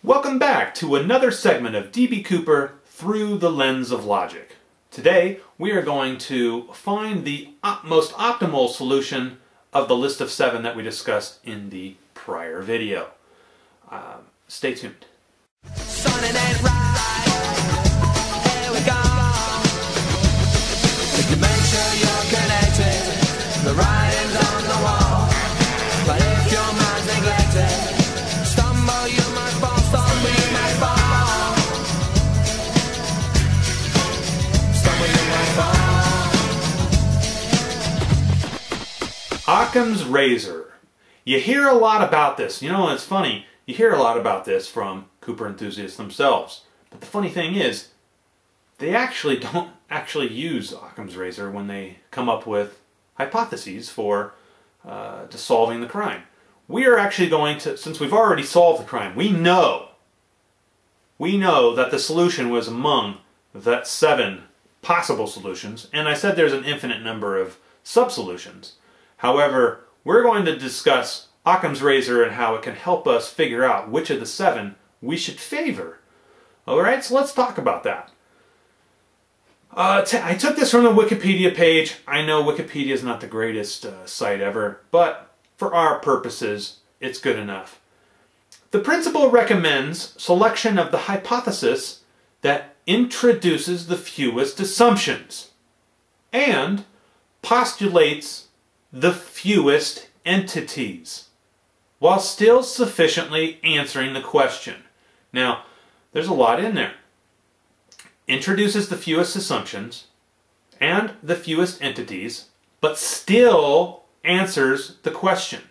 Welcome back to another segment of D.B. Cooper Through the Lens of Logic. Today we are going to find the most optimal solution of the list of 7 that we discussed in the prior video. Stay tuned. Sunning it right. Here we go. Make sure you're connected. The writing's on the wall. But if your mind's neglected, stumble you might fall, stumble you might fall. Stumble you might fall. Occam's razor. You hear a lot about this. You know, it's funny. You hear a lot about this from Cooper enthusiasts themselves. But the funny thing is, they don't actually use Occam's razor when they come up with hypotheses for solving the crime. We are actually going to, since we've already solved the crime, we know that the solution was among that 7 possible solutions, and I said there's an infinite number of sub-solutions. However, we're going to discuss Occam's razor and how it can help us figure out which of the 7 we should favor. Alright, so let's talk about that. I took this from the Wikipedia page. I know Wikipedia is not the greatest site ever, but for our purposes, it's good enough. The principle recommends selection of the hypothesis that introduces the fewest assumptions and postulates the fewest entities, while still sufficiently answering the question. Now, there's a lot in there. Introduces the fewest assumptions and the fewest entities, but still answers the question.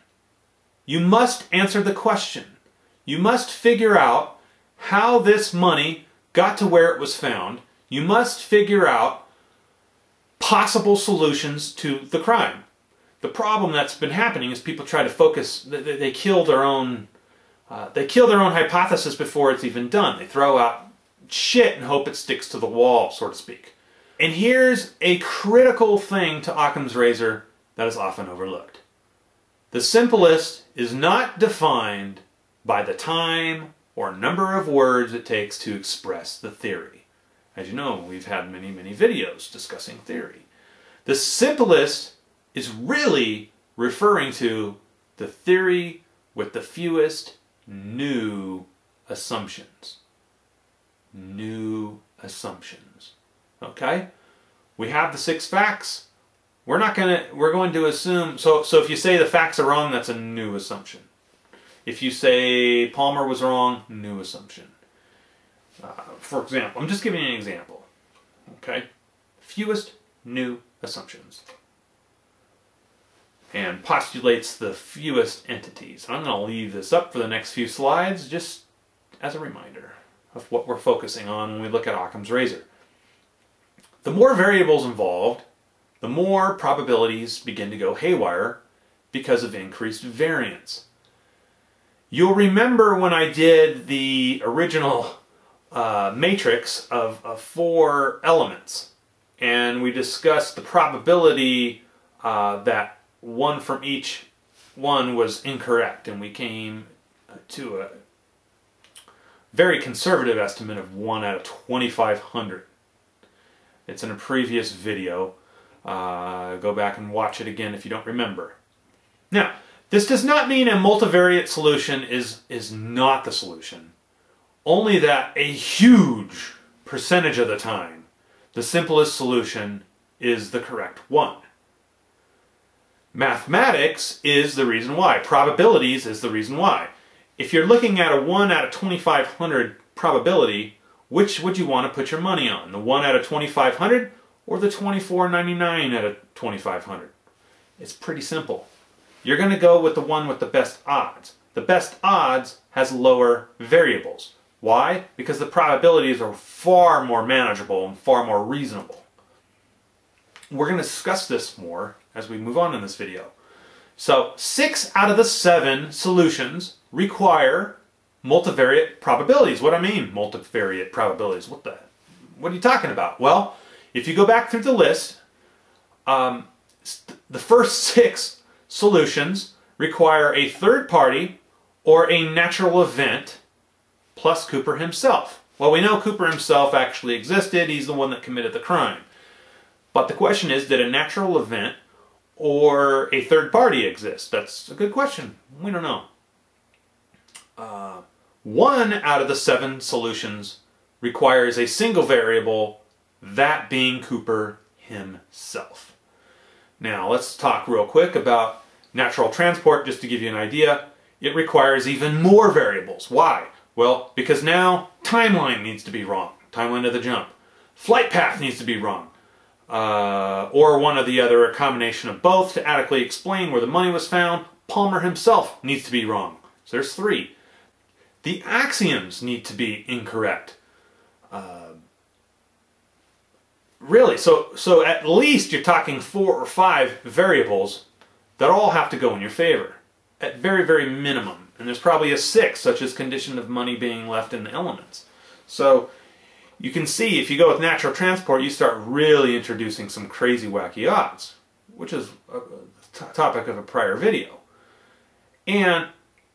You must answer the question. You must figure out how this money got to where it was found. You must figure out possible solutions to the crime. The problem that's been happening is people try to focus, they kill their own hypothesis before it's even done. They throw out shit and hope it sticks to the wall, so to speak. And here's a critical thing to Occam's razor that is often overlooked. The simplest is not defined by the time or number of words it takes to express the theory. As you know, we've had many videos discussing theory. The simplest is really referring to the theory with the fewest new assumptions. New assumptions. Okay? We have the 6 facts. We're going to assume, so if you say the facts are wrong, that's a new assumption. If you say Palmer was wrong, new assumption. For example, I'm just giving you an example. Okay? Fewest new assumptions. And postulates the fewest entities. I'm going to leave this up for the next few slides just as a reminder of what we're focusing on when we look at Occam's razor. The more variables involved, the more probabilities begin to go haywire because of increased variance. You'll remember when I did the original matrix of 4 elements, and we discussed the probability that one from each one was incorrect, and we came to a very conservative estimate of 1 out of 2,500. It's in a previous video. Go back and watch it again if you don't remember. Now, this does not mean a multivariate solution is not the solution. Only that a huge percentage of the time, the simplest solution is the correct one. Mathematics is the reason why. Probabilities is the reason why. If you're looking at a 1 out of 2,500 probability, which would you want to put your money on? The 1 out of 2,500 or the 24.99 out of 2,500? It's pretty simple. You're going to go with the one with the best odds. The best odds has lower variables. Why? Because the probabilities are far more manageable and far more reasonable. We're going to discuss this more as we move on in this video. So 6 out of the 7 solutions require multivariate probabilities. What do I mean, multivariate probabilities? What are you talking about? Well, if you go back through the list, the first 6 solutions require a third party or a natural event plus Cooper himself. Well, we know Cooper himself actually existed. He's the one that committed the crime. But the question is, did a natural event or a third party exist? That's a good question. We don't know. One out of the 7 solutions requires a single variable, that being Cooper himself. Now, let's talk real quick about natural transport, just to give you an idea. It requires even more variables. Why? Well, because now timeline needs to be wrong. Timeline of the jump. Flight path needs to be wrong. Or one or the other, a combination of both to adequately explain where the money was found. Palmer himself needs to be wrong. So there's 3. The axioms need to be incorrect. Really, so at least you're talking 4 or 5 variables that all have to go in your favor, at very, very minimum. And there's probably a 6th, such as condition of money being left in the elements. So you can see, if you go with natural transport, you start really introducing some crazy, wacky odds, which is a topic of a prior video. And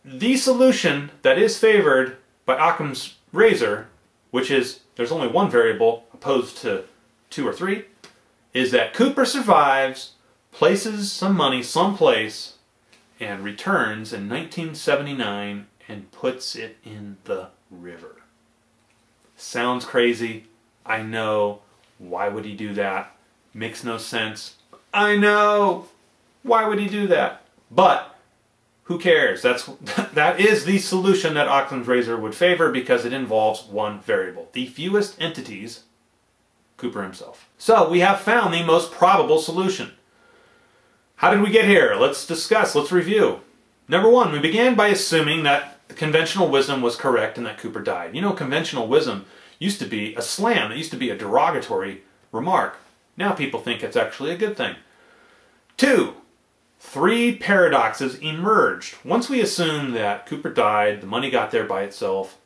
the solution that is favored by Occam's razor, which is there's only one variable opposed to 2 or 3, is that Cooper survives, places some money someplace, and returns in 1979 and puts it in the river. Sounds crazy. I know. Why would he do that? Makes no sense. I know. Why would he do that? But who cares? That is the solution that Occam's razor would favor because it involves one variable. The fewest entities, Cooper himself. So we have found the most probable solution. How did we get here? Let's discuss. Let's review. Number 1, we began by assuming that the conventional wisdom was correct and that Cooper died. You know, conventional wisdom used to be a slam. It used to be a derogatory remark. Now people think it's actually a good thing. 2, 3 paradoxes emerged. Once we assumed that Cooper died, the money got there by itself,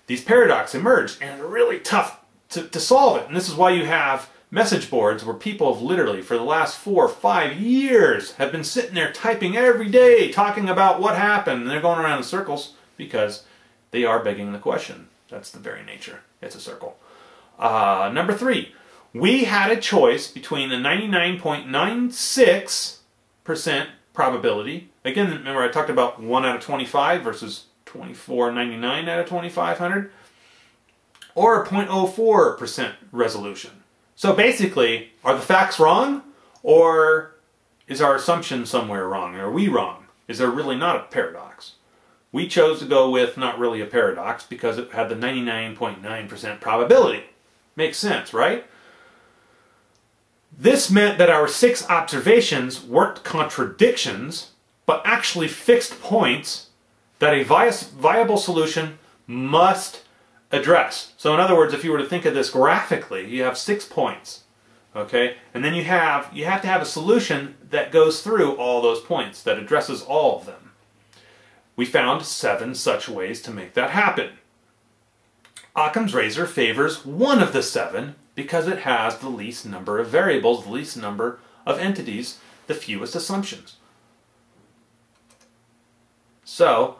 these paradoxes emerged, and they're really tough to solve it. And this is why you have message boards where people have literally, for the last 4 or 5 years, have been sitting there typing every day, talking about what happened, and they're going around in circles because they are begging the question. That's the very nature. It's a circle. Number 3, we had a choice between a 99.96% probability. Again, remember I talked about 1 out of 25 versus 24.99 out of 2,500, or a 0.04% resolution. So basically, are the facts wrong, or is our assumption somewhere wrong? Are we wrong? Is there really not a paradox? We chose to go with not really a paradox because it had the 99.9% probability. Makes sense, right? This meant that our 6 observations weren't contradictions, but actually fixed points that a viable solution must address. So in other words, if you were to think of this graphically, you have 6 points, okay? And then you have to have a solution that goes through all those points, that addresses all of them. We found 7 such ways to make that happen. Occam's razor favors one of the 7 because it has the least number of variables, the least number of entities, the fewest assumptions. So,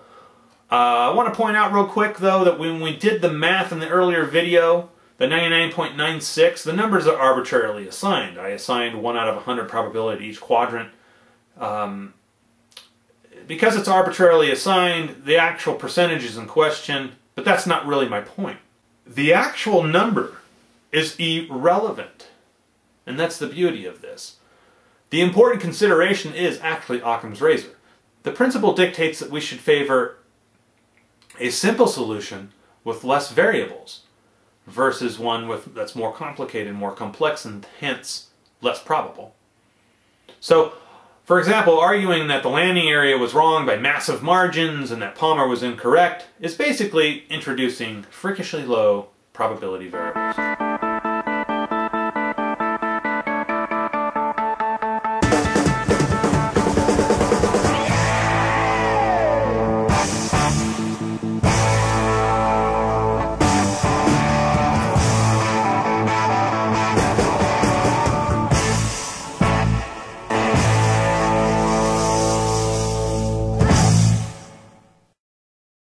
I want to point out real quick, though, that when we did the math in the earlier video, the 99.96, the numbers are arbitrarily assigned. I assigned 1 out of 100 probability to each quadrant. Because it's arbitrarily assigned, the actual percentage is in question, but that's not really my point. The actual number is irrelevant, and that's the beauty of this. The important consideration is actually Occam's razor. The principle dictates that we should favor a simple solution with less variables versus one that's more complicated, more complex, and hence less probable. So, for example, arguing that the landing area was wrong by massive margins and that Palmer was incorrect is basically introducing freakishly low probability variables.